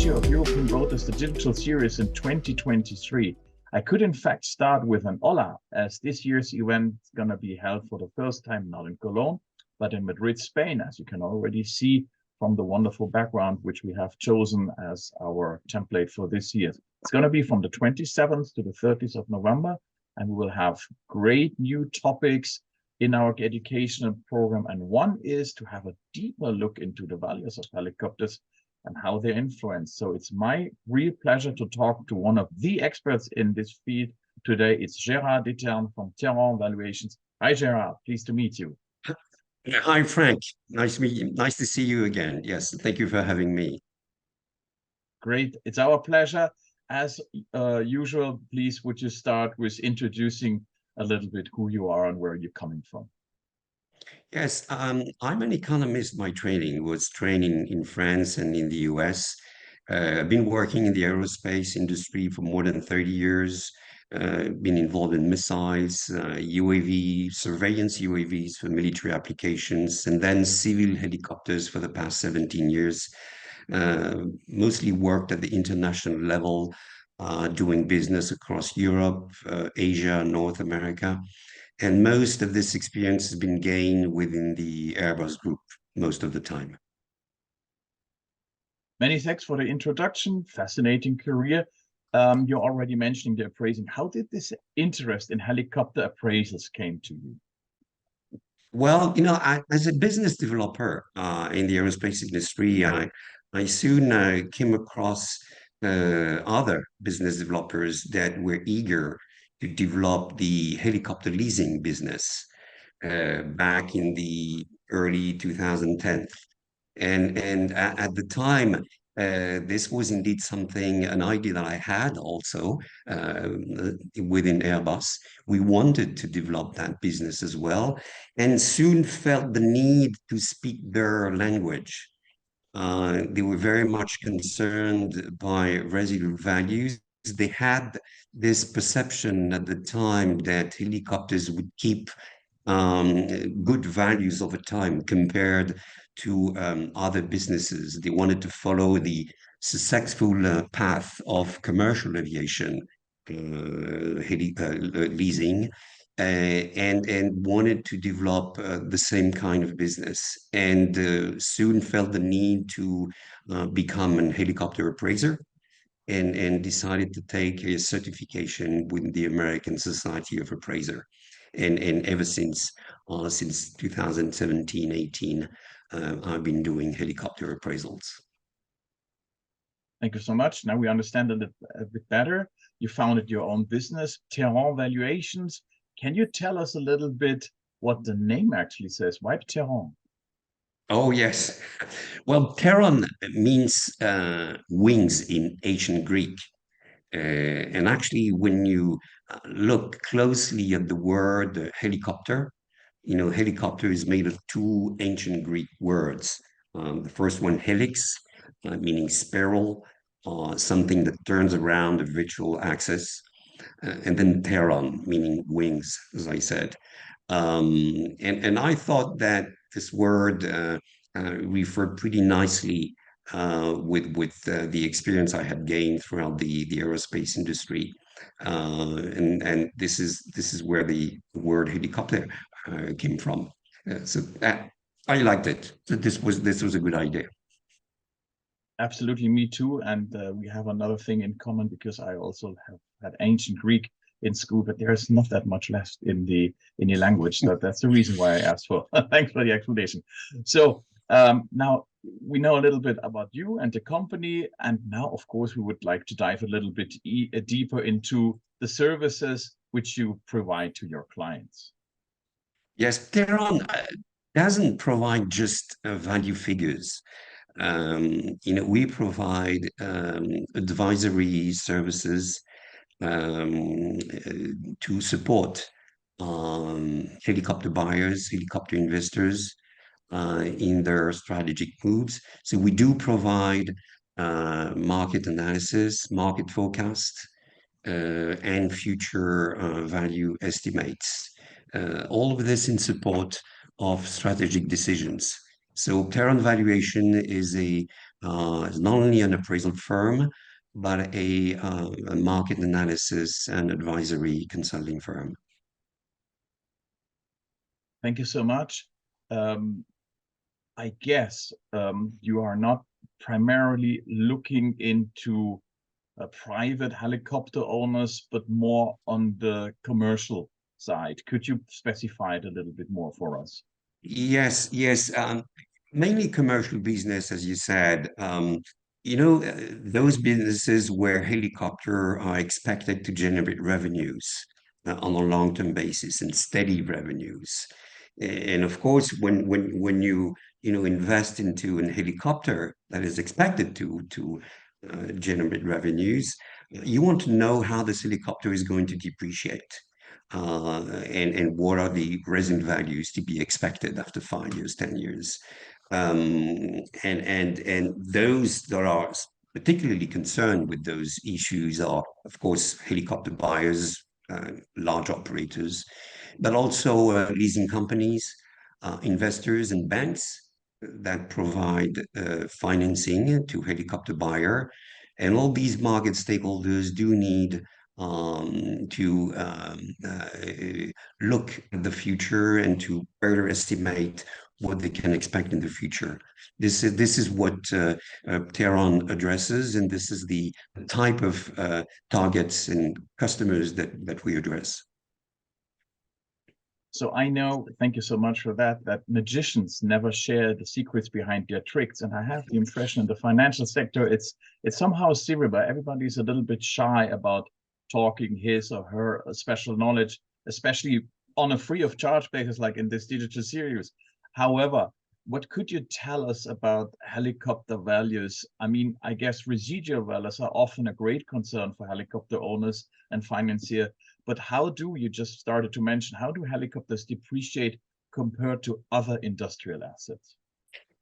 issue of European Rotors, the digital series in 2023. I could in fact start with an hola, as this year's event is going to be held for the first time not in Cologne, but in Madrid, Spain, as you can already see from the wonderful background which we have chosen as our template for this year. It's going to be from the 27th to the 30th of November, and we will have great new topics in our educational program. And one is to have a deeper look into the values of helicopters and how they influence. So it's my real pleasure to talk to one of the experts in this field today. It's Gérard Deterne from Pteron Valuations. Hi, Gérard. Pleased to meet you. Hi, Frank. Nice to meet you. Nice to see you again. Yes, thank you for having me. Great. It's our pleasure. As usual, please would you start with introducing a little bit who you are and where you're coming from? Yes, I'm an economist by training, was training in France and in the US. I've been working in the aerospace industry for more than 30 years, been involved in missiles, UAV, surveillance UAVs for military applications, and then civil helicopters for the past 17 years. Mostly worked at the international level, doing business across Europe, Asia, North America. And most of this experience has been gained within the Airbus group most of the time. Many thanks for the introduction. Fascinating career. You're already mentioning the appraising. How did this interest in helicopter appraisals came to you? Well, as a business developer in the aerospace industry, I soon came across other business developers that were eager to develop the helicopter leasing business back in the early 2010s. And at the time, this was indeed something, an idea that I had also within Airbus. We wanted to develop that business as well, and soon felt the need to speak their language. They were very much concerned by residual values. They had this perception at the time that helicopters would keep good values over time compared to other businesses. They wanted to follow the successful path of commercial aviation leasing, and wanted to develop the same kind of business, and soon felt the need to become an helicopter appraiser, and decided to take a certification with the American Society of Appraiser. And ever since 2017, 18, I've been doing helicopter appraisals. Thank you so much. Now we understand a bit better. You founded your own business, Pteron Valuations. Can you tell us a little bit what the name actually says? Why Pteron? Oh, yes. Well, Pteron means wings in ancient Greek. And actually, when you look closely at the word helicopter, helicopter is made of two ancient Greek words. The first one, helix, meaning spiral, something that turns around a virtual axis, and then pteron, meaning wings, as I said. And I thought that this word referred pretty nicely with the experience I had gained throughout the aerospace industry, and this is where the word helicopter came from. So I liked it. So this was a good idea. Absolutely, me too. And we have another thing in common because I also have had ancient Greek in school, but there's not that much left in the language. That's the reason why I asked for. Thanks for the explanation. So now we know a little bit about you and the company, and now, of course, we would like to dive a little bit deeper into the services which you provide to your clients. Yes, Tehran doesn't provide just value figures. We provide advisory services to support helicopter buyers, helicopter investors in their strategic moves. So we do provide market analysis, market forecast, and future value estimates. All of this in support of strategic decisions. So Pteron Valuation is a is not only an appraisal firm, but a market analysis and advisory consulting firm. Thank you so much. I guess you are not primarily looking into private helicopter owners, but more on the commercial side. Could you specify it a little bit more for us? Yes, yes. Mainly commercial business, as you said. Those businesses where helicopter are expected to generate revenues on a long-term basis and steady revenues. And of course, when you invest into a helicopter that is expected to generate revenues, you want to know how this helicopter is going to depreciate. And what are the present values to be expected after 5 years, 10 years. And those that are particularly concerned with those issues are, of course, helicopter buyers, large operators, but also leasing companies, investors and banks that provide financing to helicopter buyer. And all these market stakeholders do need to look at the future and to better estimate what they can expect in the future. This is what Pteron addresses, and this is the type of targets and customers that we address. So I know, thank you so much for that, that magicians never share the secrets behind their tricks. And I have the impression in the financial sector, it's somehow cerebral. Everybody's a little bit shy about talking his or her special knowledge, especially on a free of charge basis, like in this digital series. However, what could you tell us about helicopter values? I mean, I guess residual values are often a great concern for helicopter owners and financiers. But how do, you just started to mention, how do helicopters depreciate compared to other industrial assets?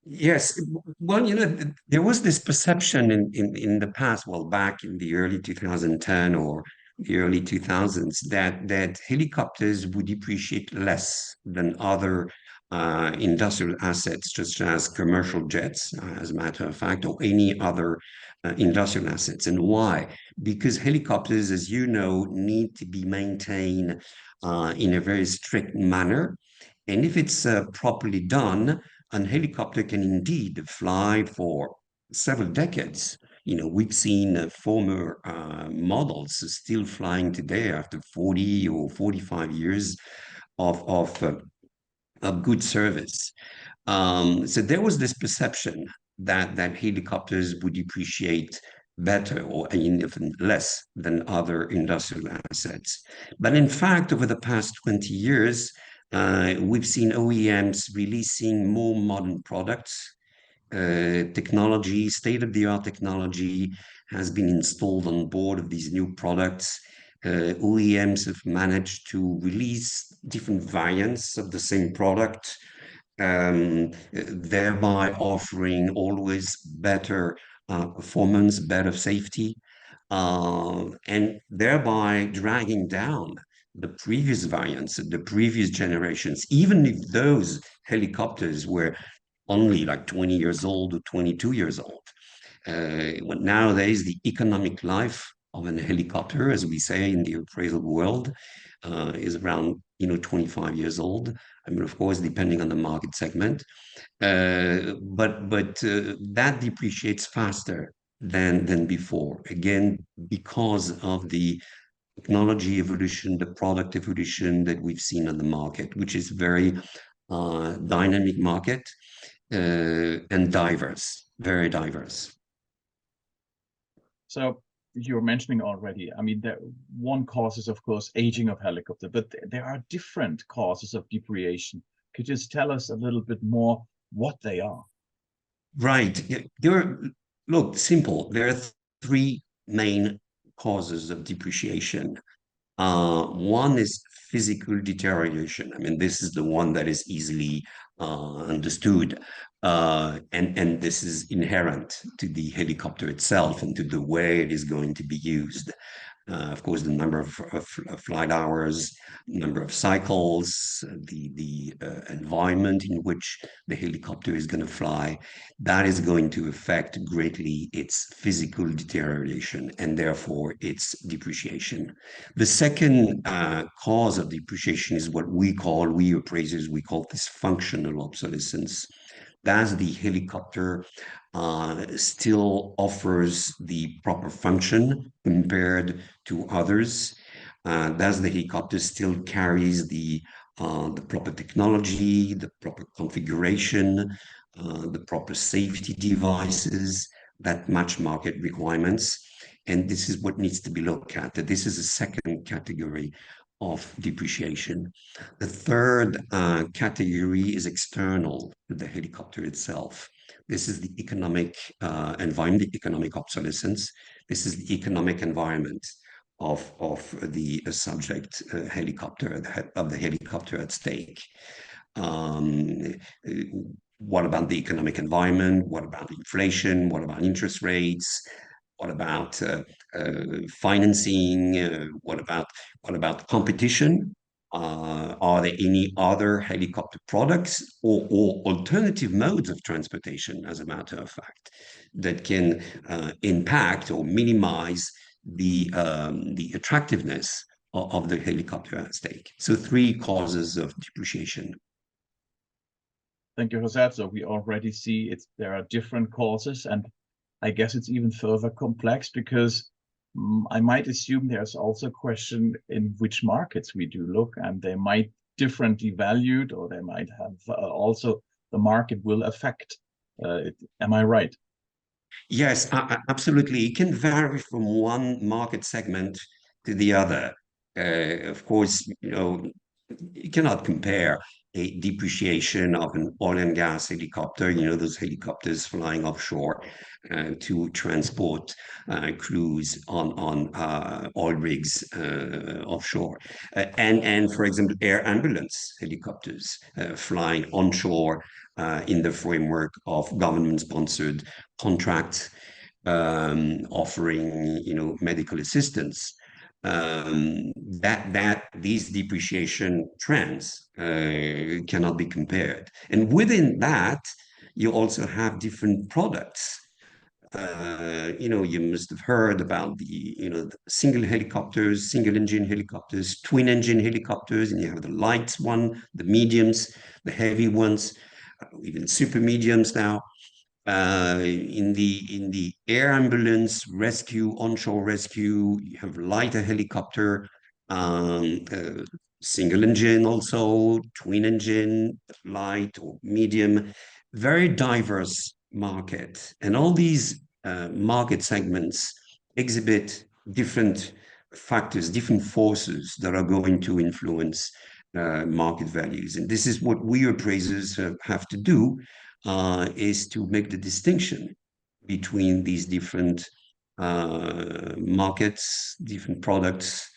Yes, well, there was this perception in the past, well, back in the early 2010 or the early 2000s, that helicopters would depreciate less than other industrial assets, such as commercial jets, as a matter of fact, or any other industrial assets. And why? Because helicopters, as you know, need to be maintained in a very strict manner. And if it's properly done, a helicopter can indeed fly for several decades. We've seen former models still flying today after 40 or 45 years of good service. So there was this perception that helicopters would depreciate better or even less than other industrial assets. But in fact, over the past 20 years, we've seen OEMs releasing more modern products. Technology, state-of-the-art technology has been installed on board of these new products. OEMs have managed to release different variants of the same product, thereby offering always better performance, better safety, and thereby dragging down the previous variants, the previous generations, even if those helicopters were only like 20 years old or 22 years old. Nowadays, the economic life of a helicopter, as we say in the appraisal world, is around 25 years old. I mean, of course, depending on the market segment, but that depreciates faster than before. Again, because of the technology evolution, the product evolution that we've seen on the market, which is very dynamic market and diverse, very diverse. So you were mentioning already, I mean, one cause is, of course, aging of helicopter, but there are different causes of depreciation. Could you just tell us a little bit more what they are? Right. Look, simple. There are three main causes of depreciation. One is physical deterioration. I mean, this is the one that is easily understood. And this is inherent to the helicopter itself and to the way it is going to be used. Of course, the number of flight hours, number of cycles, the environment in which the helicopter is going to fly, that is going to affect greatly its physical deterioration and therefore its depreciation. The second cause of depreciation is what we appraisers, we call this functional obsolescence. Does the helicopter still offers the proper function compared to others? Does the helicopter still carries the proper technology, the proper configuration, the proper safety devices that match market requirements? And this is what needs to be looked at. That this is a second category of depreciation. The third category is external to the helicopter itself. This is the economic environment, the economic obsolescence. This is the economic environment of the subject helicopter, of the helicopter at stake. Um, what about the economic environment? What about inflation? What about interest rates? What about financing? What about competition? Are there any other helicopter products or alternative modes of transportation, as a matter of fact, that can impact or minimize the attractiveness of the helicopter at stake? So three causes of depreciation. Thank you for that. So we already see there are different causes, and I guess it's even further complex because I might assume there's also a question in which markets we do look, and they might differently valued, or they might have also the market will affect. Am I right? Yes, absolutely. It can vary from one market segment to the other. Of course, you cannot compare a depreciation of an oil and gas helicopter, those helicopters flying offshore to transport crews on oil rigs offshore. And for example, air ambulance helicopters flying onshore in the framework of government-sponsored contracts offering, medical assistance. That these depreciation trends cannot be compared. And within that, you also have different products. You must have heard about the single helicopters, single engine helicopters, twin engine helicopters, and you have the light one, the mediums, the heavy ones, even super mediums now. In the air ambulance rescue, onshore rescue, you have lighter helicopter, single engine also, twin engine, light or medium, very diverse market. And all these market segments exhibit different factors, different forces that are going to influence market values. And this is what we appraisers have to do, is to make the distinction between these different markets, different products,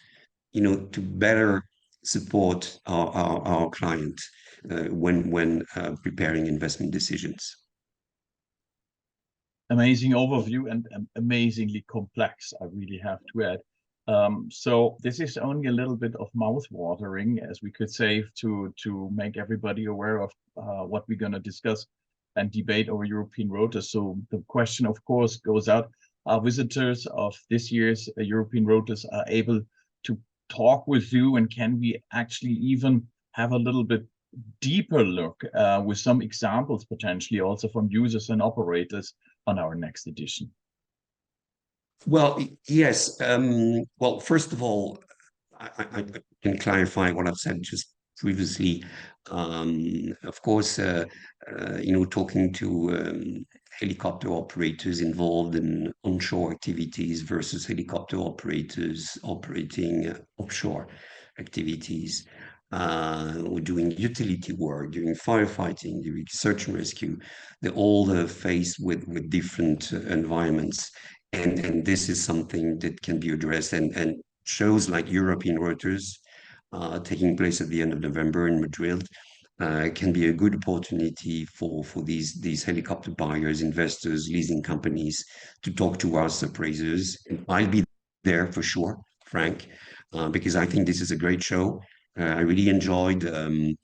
to better support our client when preparing investment decisions. Amazing overview and amazingly complex, I really have to add. So this is only a little bit of mouth watering, as we could say, to make everybody aware of what we're going to discuss and debate over European Rotors. So the question, of course, goes out: are visitors of this year's European Rotors are able to talk with you, and can we actually even have a little bit deeper look with some examples potentially also from users and operators on our next edition? Well, yes. Well, first of all, I can clarify what I've said just previously. Of course, talking to helicopter operators involved in onshore activities versus helicopter operators operating offshore activities, or doing utility work, doing firefighting, doing search and rescue. They're all faced with different environments. And this is something that can be addressed, and shows like European Rotors taking place at the end of November in Madrid can be a good opportunity for these helicopter buyers, investors, leasing companies to talk to us appraisers. And I'll be there for sure Frank, because I think this is a great show. I really enjoyed the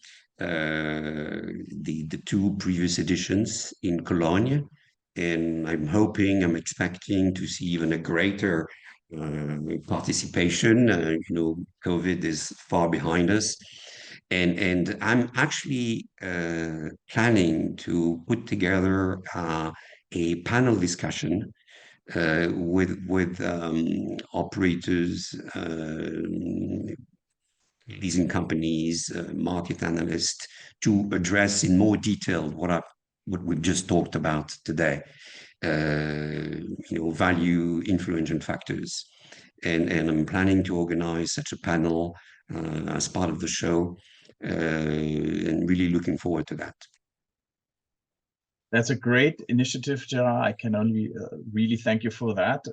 two previous editions in Cologne, and I'm expecting to see even a greater participation. COVID is far behind us, and I'm actually planning to put together a panel discussion with operators, leasing companies, market analysts, to address in more detail what we've just talked about today. Value, influential factors, and I'm planning to organize such a panel as part of the show, and really looking forward to that. That's a great initiative, Gerard. I can only really thank you for that.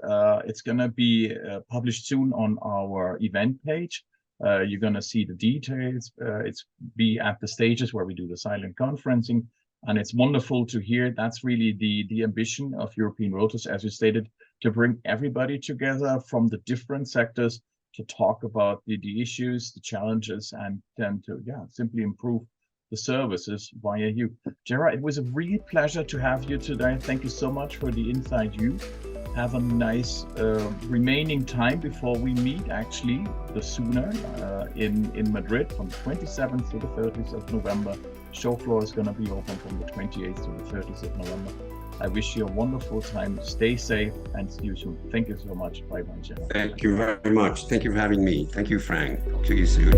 It's going to be published soon on our event page. You're going to see the details. It's be at the stages where we do the silent conferencing. And it's wonderful to hear. That's really the ambition of European Rotors, as you stated, to bring everybody together from the different sectors to talk about the issues, the challenges, and then to simply improve the services via you. Gerard, it was a real pleasure to have you today. Thank you so much for the insight you. Have a nice remaining time before we meet, actually, the sooner in Madrid from the 27th to the 30th of November. Show floor is going to be open from the 28th to the 30th of November. I wish you a wonderful time. Stay safe and see you soon. Thank you so much. Bye-bye, Gerard. Thank you very much. Thank you for having me. Thank you, Frank. Talk to you soon.